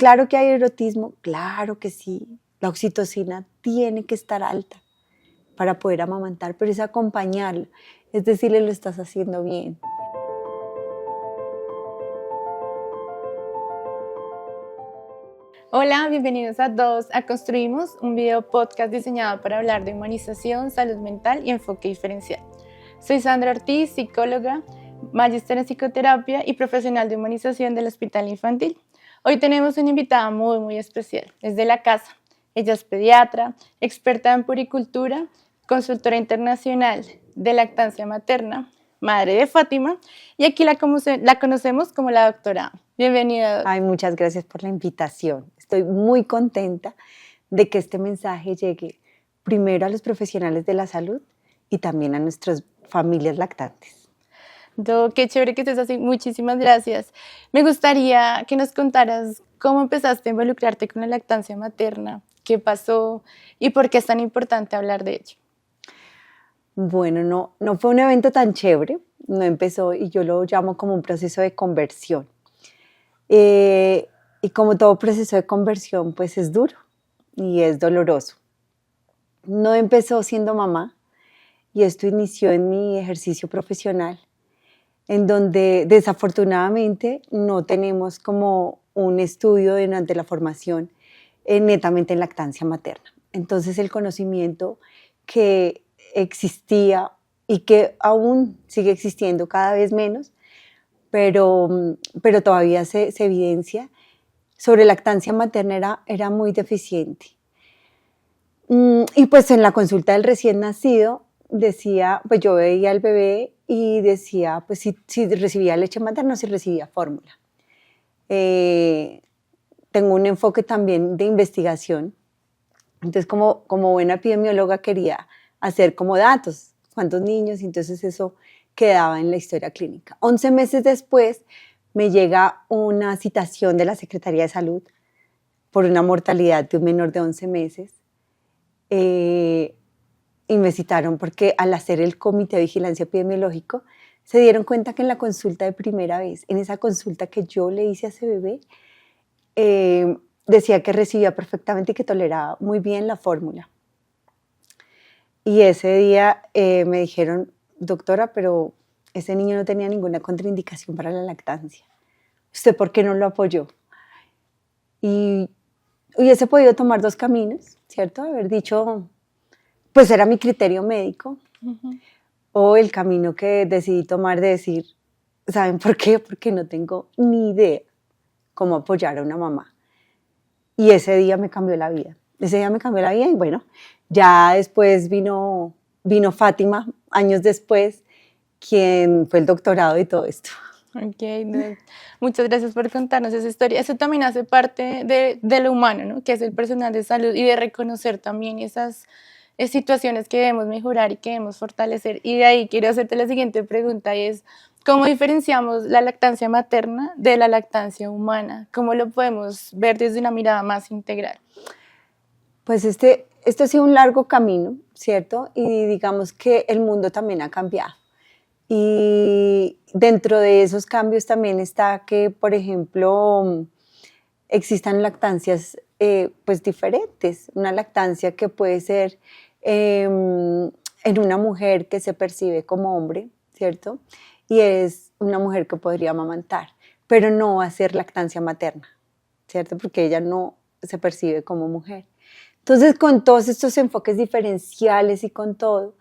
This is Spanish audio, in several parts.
claro que hay erotismo, claro que sí. La oxitocina tiene que estar alta para poder amamantar, pero es acompañarlo, es decirle, lo estás haciendo bien. Hola, bienvenidos a todos a Construimos, un video podcast diseñado para hablar de humanización, salud mental y enfoque diferencial. Soy Sandra Ortiz, psicóloga, magíster en psicoterapia y profesional de humanización del Hospital Infantil. Hoy tenemos una invitada muy especial, es de la casa. Ella es pediatra, experta en puricultura, consultora internacional de lactancia materna, madre de Fátima, y aquí la conocemos como la doctora. Bienvenida. Ay, muchas gracias por la invitación. Estoy muy contenta de que este mensaje llegue primero a los profesionales de la salud y también a nuestras familias lactantes. Qué chévere que estés así, muchísimas gracias. Me gustaría que nos contaras cómo empezaste a involucrarte con la lactancia materna, qué pasó y por qué es tan importante hablar de ello. Bueno, no fue un evento tan chévere, no empezó y yo lo llamo como un proceso de conversión. Y como todo proceso de conversión, pues es duro y es doloroso. No empezó siendo mamá y esto inició en mi ejercicio profesional, en donde desafortunadamente no tenemos como un estudio durante la formación netamente en lactancia materna. Entonces el conocimiento que existía y que aún sigue existiendo cada vez menos, pero todavía se evidencia, sobre lactancia materna era muy deficiente. Y pues en la consulta del recién nacido decía, pues yo veía al bebé y decía, pues si recibía leche materna o si recibía fórmula. Tengo un enfoque también de investigación, entonces como buena epidemióloga quería hacer como datos, cuántos niños, y entonces eso quedaba en la historia clínica. 11 meses después me llega una citación de la Secretaría de Salud por una mortalidad de un menor de 11 meses y me citaron porque al hacer el comité de vigilancia epidemiológico se dieron cuenta que en la consulta de primera vez, en esa consulta que yo le hice a ese bebé, decía que recibía perfectamente y que toleraba muy bien la fórmula. Y ese día me dijeron, doctora, pero ese niño no tenía ninguna contraindicación para la lactancia. ¿Usted por qué no lo apoyó? Y hubiese podido tomar dos caminos, ¿cierto? Haber dicho, pues era mi criterio médico. O el camino que decidí tomar de decir, ¿saben por qué? Porque no tengo ni idea cómo apoyar a una mamá. Y ese día me cambió la vida. Ese día me cambió la vida y bueno, ya después vino Fátima, años después, quien fue el doctorado y todo esto. Ok, muchas gracias por contarnos esa historia. Eso también hace parte de lo humano, ¿no? Que es el personal de salud y de reconocer también esas situaciones que debemos mejorar y que debemos fortalecer. Y de ahí quiero hacerte la siguiente pregunta y es, ¿cómo diferenciamos la lactancia materna de la lactancia humana? ¿Cómo lo podemos ver desde una mirada más integral? Pues esto ha sido un largo camino, ¿cierto? Y digamos que el mundo también ha cambiado. Y dentro de esos cambios también está que, por ejemplo, existan lactancias pues diferentes. Una lactancia que puede ser en una mujer que se percibe como hombre, ¿cierto? Y es una mujer que podría amamantar, pero no va a ser lactancia materna, ¿cierto? Porque ella no se percibe como mujer. Entonces, con todos estos enfoques diferenciales y con todo,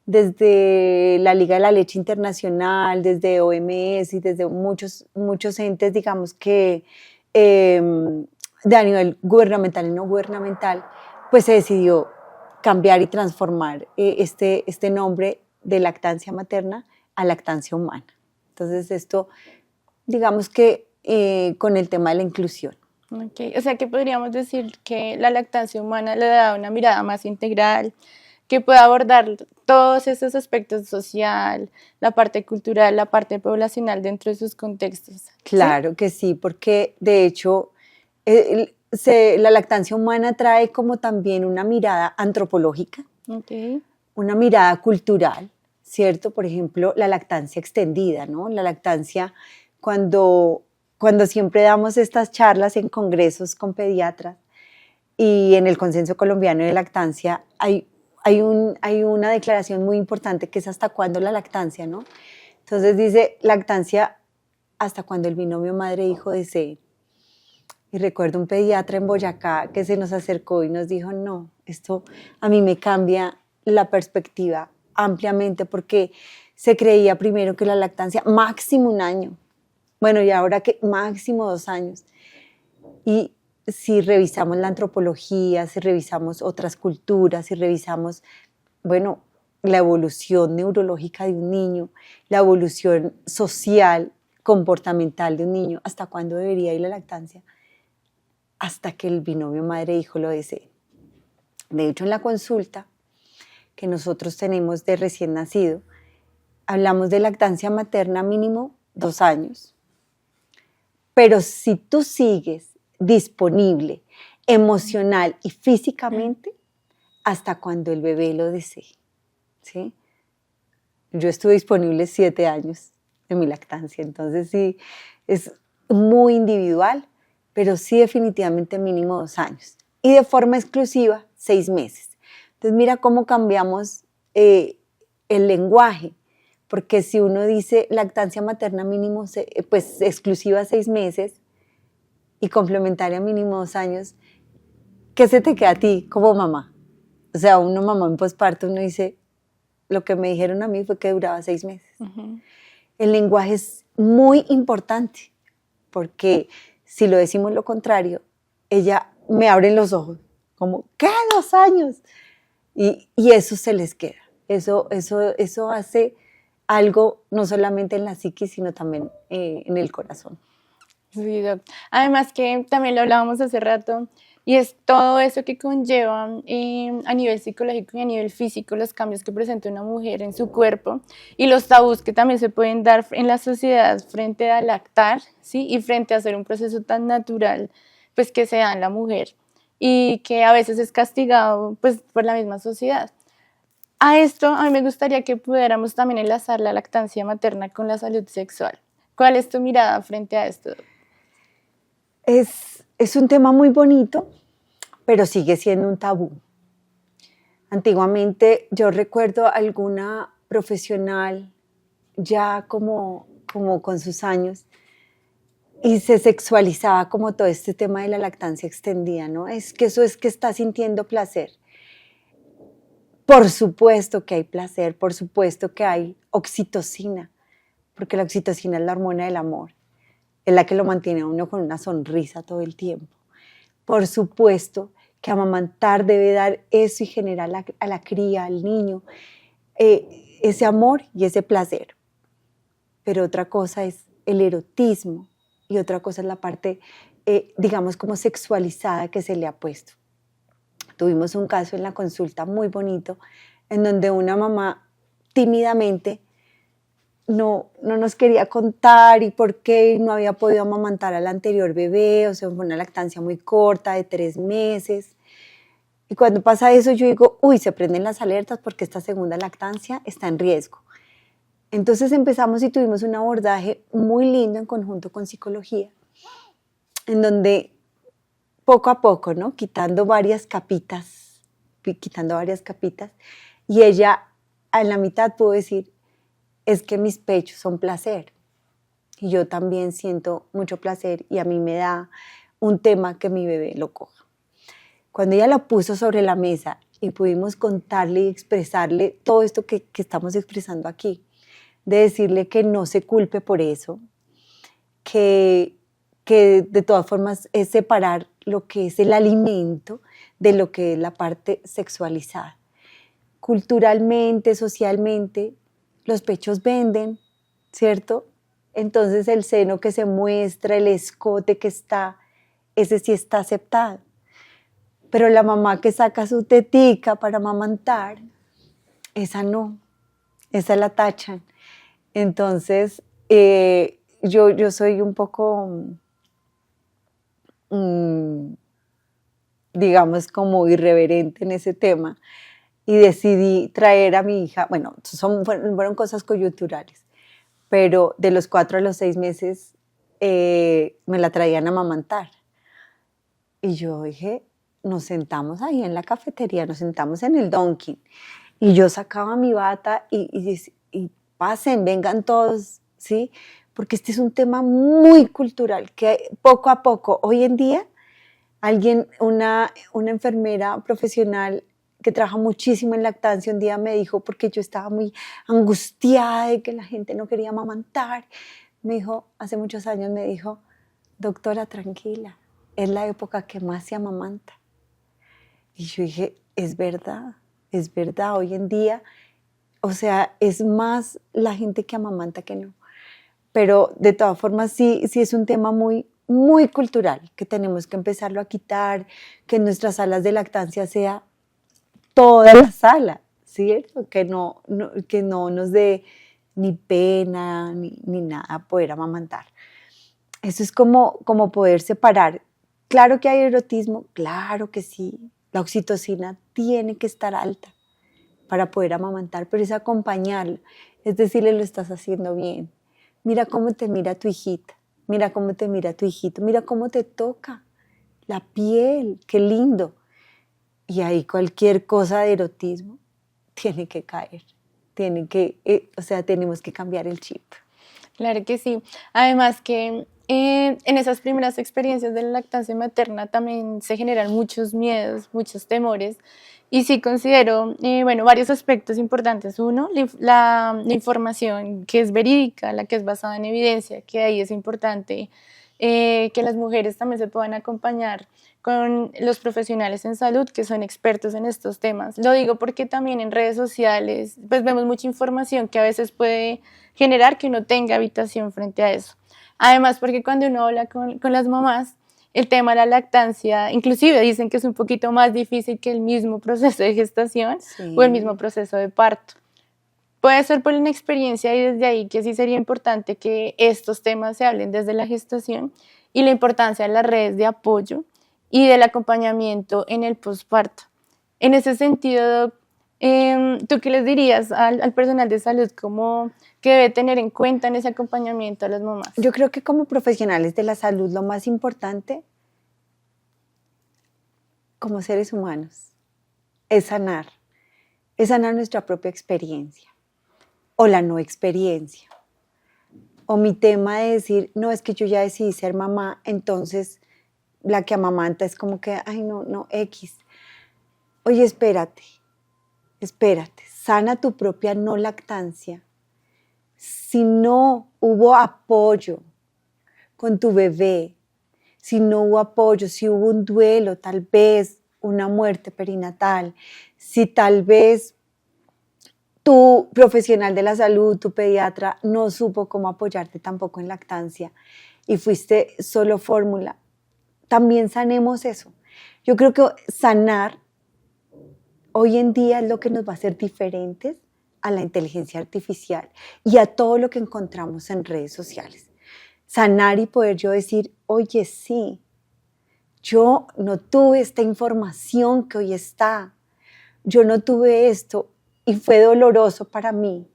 desde la Liga de la Leche Internacional, desde OMS y desde muchos entes, digamos que a nivel gubernamental y no gubernamental, pues se decidió cambiar y transformar este nombre de lactancia materna a lactancia humana. Entonces esto, digamos que con el tema de la inclusión. Okay. O sea que podríamos decir que la lactancia humana le da una mirada más integral, que puede abordar todos esos aspectos social, la parte cultural, la parte poblacional dentro de sus contextos. Claro, ¿sí? Que sí, porque de hecho la lactancia humana trae como también una mirada antropológica, okay, una mirada cultural, ¿cierto? Por ejemplo, la lactancia extendida, ¿no? La lactancia cuando cuando siempre damos estas charlas en congresos con pediatras y en el Consenso Colombiano de Lactancia, hay una declaración muy importante que es hasta cuándo la lactancia, ¿no? Entonces dice, lactancia hasta cuando el binomio madre-hijo desee. Y recuerdo un pediatra en Boyacá que se nos acercó y nos dijo, no, esto a mí me cambia la perspectiva ampliamente porque se creía primero que la lactancia máximo 1 año, bueno, y ahora que máximo 2 años. Y si revisamos la antropología, si revisamos otras culturas, si revisamos, bueno, la evolución neurológica de un niño, la evolución social, comportamental de un niño, ¿hasta cuándo debería ir la lactancia? Hasta que el binomio madre-hijo lo desee. De hecho, en la consulta que nosotros tenemos de recién nacido, hablamos de lactancia materna mínimo 2 años. Pero si tú sigues disponible emocional y físicamente, hasta cuando el bebé lo desee, ¿sí? Yo estuve disponible 7 años de mi lactancia, entonces sí, es muy individual, pero sí definitivamente mínimo 2 años. Y de forma exclusiva, 6 meses. Entonces mira cómo cambiamos el lenguaje, porque si uno dice lactancia materna mínimo, pues exclusiva 6 meses y complementaria mínimo 2 años, ¿qué se te queda a ti como mamá? O sea, uno mamá en posparto, uno dice, lo que me dijeron a mí fue que duraba 6 meses. Uh-huh. El lenguaje es muy importante, porque si lo decimos lo contrario, ella me abre los ojos, como, ¿qué? 2 años. Y eso se les queda. Eso hace algo no solamente en la psiquis, sino también en el corazón. Sí, además que también lo hablábamos hace rato, y es todo eso que conlleva a nivel psicológico y a nivel físico los cambios que presenta una mujer en su cuerpo y los tabús que también se pueden dar en la sociedad frente a lactar, ¿sí? Y frente a hacer un proceso tan natural pues, que se da en la mujer y que a veces es castigado pues, por la misma sociedad. A esto a mí me gustaría que pudiéramos también enlazar la lactancia materna con la salud sexual. ¿Cuál es tu mirada frente a esto? Es un tema muy bonito, pero sigue siendo un tabú. Antiguamente yo recuerdo alguna profesional ya como con sus años y se sexualizaba como todo este tema de la lactancia extendida, ¿no? Es que eso es que está sintiendo placer. Por supuesto que hay placer, por supuesto que hay oxitocina, porque la oxitocina es la hormona del amor, es la que lo mantiene a uno con una sonrisa todo el tiempo. Por supuesto que amamantar debe dar eso y generar a la cría, al niño, ese amor y ese placer. Pero otra cosa es el erotismo y otra cosa es la parte, digamos, como sexualizada que se le ha puesto. Tuvimos un caso en la consulta muy bonito en donde una mamá tímidamente no nos quería contar y por qué no había podido amamantar al anterior bebé, o sea, fue una lactancia muy corta de 3 meses. Y cuando pasa eso yo digo, uy, se prenden las alertas porque esta segunda lactancia está en riesgo. Entonces empezamos y tuvimos un abordaje muy lindo en conjunto con psicología, en donde poco a poco, ¿no? Quitando varias capitas, y ella en la mitad pudo decir, es que mis pechos son placer, y yo también siento mucho placer, y a mí me da un tema que mi bebé lo coja. Cuando ella lo puso sobre la mesa, y pudimos contarle y expresarle todo esto que estamos expresando aquí, de decirle que no se culpe por eso, que de todas formas es separar lo que es el alimento de lo que es la parte sexualizada. Culturalmente, socialmente, los pechos venden, ¿cierto? Entonces el seno que se muestra, el escote que está, ese sí está aceptado. Pero la mamá que saca su tetica para amamantar, esa no, esa la tachan. Entonces, yo soy un poco, digamos, como irreverente en ese tema y decidí traer a mi hija, bueno, fueron cosas coyunturales, pero de los 4 a los 6 meses me la traían a amamantar. Y yo dije, nos sentamos ahí en la cafetería, nos sentamos en el Dunkin', y yo sacaba mi bata y pasen, vengan todos, ¿sí? Porque este es un tema muy cultural, que poco a poco, hoy en día, una enfermera profesional que trabaja muchísimo en lactancia, un día me dijo, porque yo estaba muy angustiada de que la gente no quería amamantar, me dijo, hace muchos años me dijo, doctora, tranquila, es la época que más se amamanta. Y yo dije, es verdad, hoy en día, o sea, es más la gente que amamanta que no. Pero de todas formas sí es un tema muy, muy cultural, que tenemos que empezarlo a quitar, que en nuestras salas de lactancia sea toda la sala, ¿cierto? Que no nos dé ni pena ni nada poder amamantar. Eso es como poder separar. Claro que hay erotismo, claro que sí. La oxitocina tiene que estar alta para poder amamantar, pero es acompañarlo, es decirle, lo estás haciendo bien. Mira cómo te mira tu hijita, mira cómo te mira tu hijito, mira cómo te toca la piel, qué lindo. Y ahí cualquier cosa de erotismo tiene que caer, tenemos que cambiar el chip. Claro que sí. Además que en esas primeras experiencias de la lactancia materna también se generan muchos miedos, muchos temores. Y sí considero, varios aspectos importantes. Uno, la información que es verídica, la que es basada en evidencia, que ahí es importante que las mujeres también se puedan acompañar con los profesionales en salud que son expertos en estos temas. Lo digo porque también en redes sociales pues vemos mucha información que a veces puede generar que uno tenga habitación frente a eso. Además, porque cuando uno habla con las mamás, el tema de la lactancia, inclusive dicen que es un poquito más difícil que el mismo proceso de gestación o el mismo proceso de parto. Puede ser por una experiencia y desde ahí que sí sería importante que estos temas se hablen desde la gestación y la importancia de las redes de apoyo y del acompañamiento en el posparto. En ese sentido, ¿tú qué les dirías al personal de salud como que debe tener en cuenta en ese acompañamiento a las mamás? Yo creo que como profesionales de la salud lo más importante como seres humanos es sanar nuestra propia experiencia o la no experiencia. O mi tema de decir, no, es que yo ya decidí ser mamá, entonces la que amamanta es como que, ay, no, X. Oye, espérate, sana tu propia no lactancia. Si no hubo apoyo con tu bebé, si no hubo apoyo, si hubo un duelo, tal vez una muerte perinatal, si tal vez tu profesional de la salud, tu pediatra, no supo cómo apoyarte tampoco en lactancia y fuiste solo fórmula, también sanemos eso. Yo creo que sanar hoy en día es lo que nos va a hacer diferentes a la inteligencia artificial y a todo lo que encontramos en redes sociales. Sanar y poder yo decir, oye, sí, yo no tuve esta información que hoy está, yo no tuve esto y fue doloroso para mí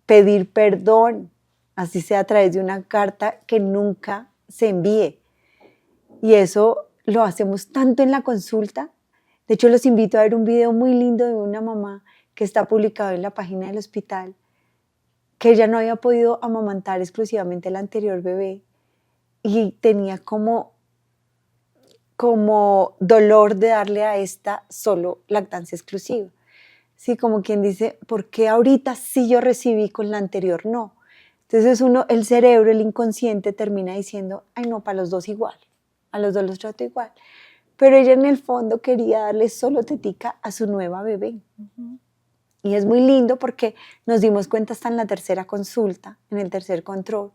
pedir perdón, así sea a través de una carta que nunca se envíe. Y eso lo hacemos tanto en la consulta. De hecho, los invito a ver un video muy lindo de una mamá que está publicado en la página del hospital, que ella no había podido amamantar exclusivamente el anterior bebé y tenía como dolor de darle a esta solo lactancia exclusiva. Sí, como quien dice, ¿por qué ahorita sí yo recibí con la anterior no? Entonces el cerebro, el inconsciente termina diciendo, ay no, para los dos igual, a los dos los trato igual. Pero ella en el fondo quería darle solo tetica a su nueva bebé. Uh-huh. Y es muy lindo porque nos dimos cuenta hasta en la tercera consulta, en el tercer control,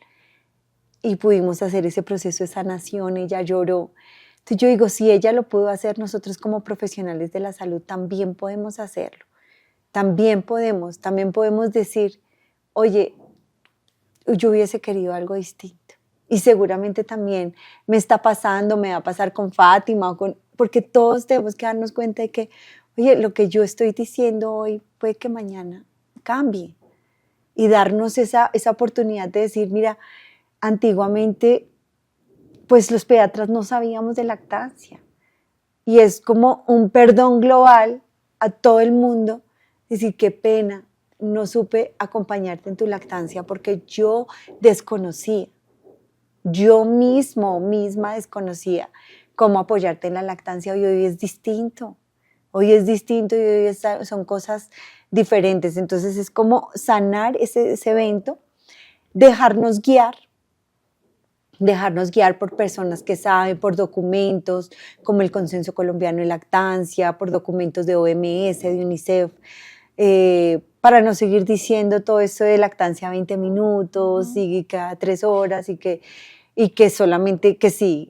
y pudimos hacer ese proceso de sanación, ella lloró. Entonces yo digo, si ella lo pudo hacer, nosotros como profesionales de la salud también podemos hacerlo. También podemos decir, oye, yo hubiese querido algo distinto. Y seguramente también me está pasando, me va a pasar con Fátima, porque todos tenemos que darnos cuenta de que, oye, lo que yo estoy diciendo hoy puede que mañana cambie. Y darnos esa oportunidad de decir, mira, antiguamente, pues los pediatras no sabíamos de lactancia. Y es como un perdón global a todo el mundo, decir, qué pena, no supe acompañarte en tu lactancia porque yo desconocía, yo misma desconocía cómo apoyarte en la lactancia. Hoy es distinto, hoy son cosas diferentes. Entonces es como sanar ese evento, dejarnos guiar por personas que saben, por documentos como el Consenso Colombiano de Lactancia, por documentos de OMS, de UNICEF, para no seguir diciendo todo esto de lactancia 20 minutos y cada 3 horas y que solamente que si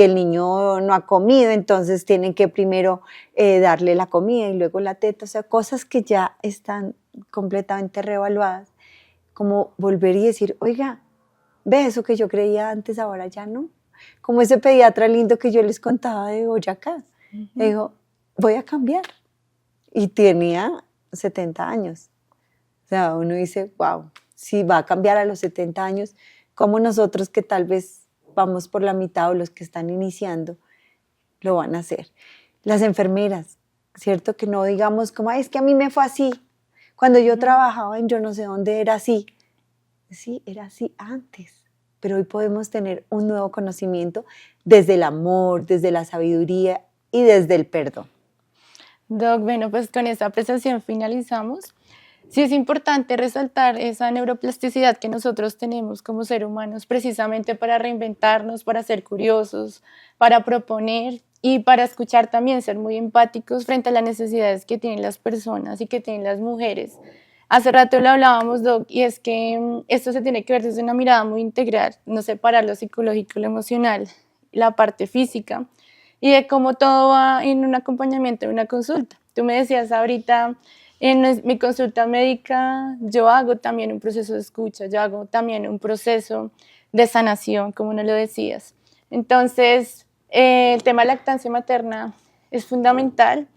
el niño no ha comido, entonces tienen que primero darle la comida y luego la teta, o sea, cosas que ya están completamente reevaluadas, como volver y decir, oiga, ve, eso que yo creía antes, ahora ya no. Como ese pediatra lindo que yo les contaba de Boyacá. Me dijo, voy a cambiar. Y tenía 70 años. O sea, uno dice, wow, si va a cambiar a los 70 años, como nosotros que tal vez vamos por la mitad o los que están iniciando, lo van a hacer. Las enfermeras, ¿cierto? Que no digamos como, es que a mí me fue así. Cuando yo trabajaba en yo no sé dónde era así. Sí, era así antes, pero hoy podemos tener un nuevo conocimiento desde el amor, desde la sabiduría y desde el perdón. Doc, bueno, pues con esta apreciación finalizamos. Sí es importante resaltar esa neuroplasticidad que nosotros tenemos como seres humanos precisamente para reinventarnos, para ser curiosos, para proponer y para escuchar también, ser muy empáticos frente a las necesidades que tienen las personas y que tienen las mujeres. Hace rato lo hablábamos, Doc, y es que esto se tiene que ver desde una mirada muy integral, no separar lo psicológico, lo emocional, la parte física, y de cómo todo va en un acompañamiento, en una consulta. Tú me decías ahorita, en mi consulta médica, yo hago también un proceso de escucha, yo hago también un proceso de sanación, como nos lo decías. Entonces, el tema de lactancia materna es fundamental.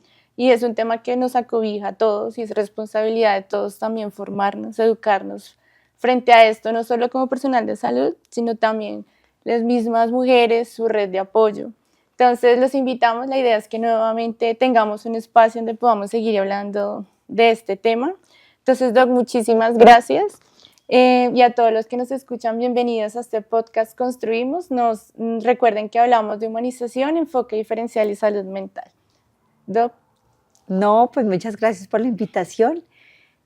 Y es un tema que nos acobija a todos y es responsabilidad de todos también formarnos, educarnos frente a esto, no solo como personal de salud, sino también las mismas mujeres, su red de apoyo. Entonces los invitamos, la idea es que nuevamente tengamos un espacio donde podamos seguir hablando de este tema. Entonces, Doc, muchísimas gracias. Y a todos los que nos escuchan, bienvenidos a este podcast Construimos. Recuerden que hablamos de humanización, enfoque diferencial y salud mental. Doc. No, pues muchas gracias por la invitación.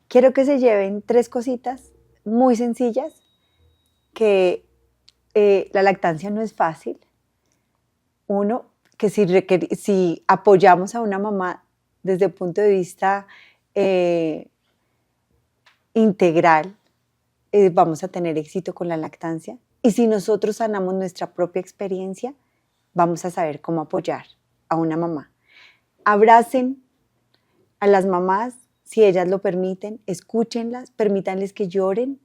Quiero que se lleven 3 cositas muy sencillas, que la lactancia no es fácil. Uno, que si apoyamos a una mamá desde el punto de vista integral, vamos a tener éxito con la lactancia. Y si nosotros sanamos nuestra propia experiencia, vamos a saber cómo apoyar a una mamá. Abracen a las mamás, si ellas lo permiten, escúchenlas, permítanles que lloren,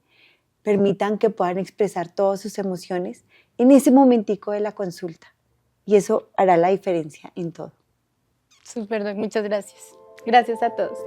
permitan que puedan expresar todas sus emociones en ese momentico de la consulta. Y eso hará la diferencia en todo. Súper, Doc, muchas gracias. Gracias a todos.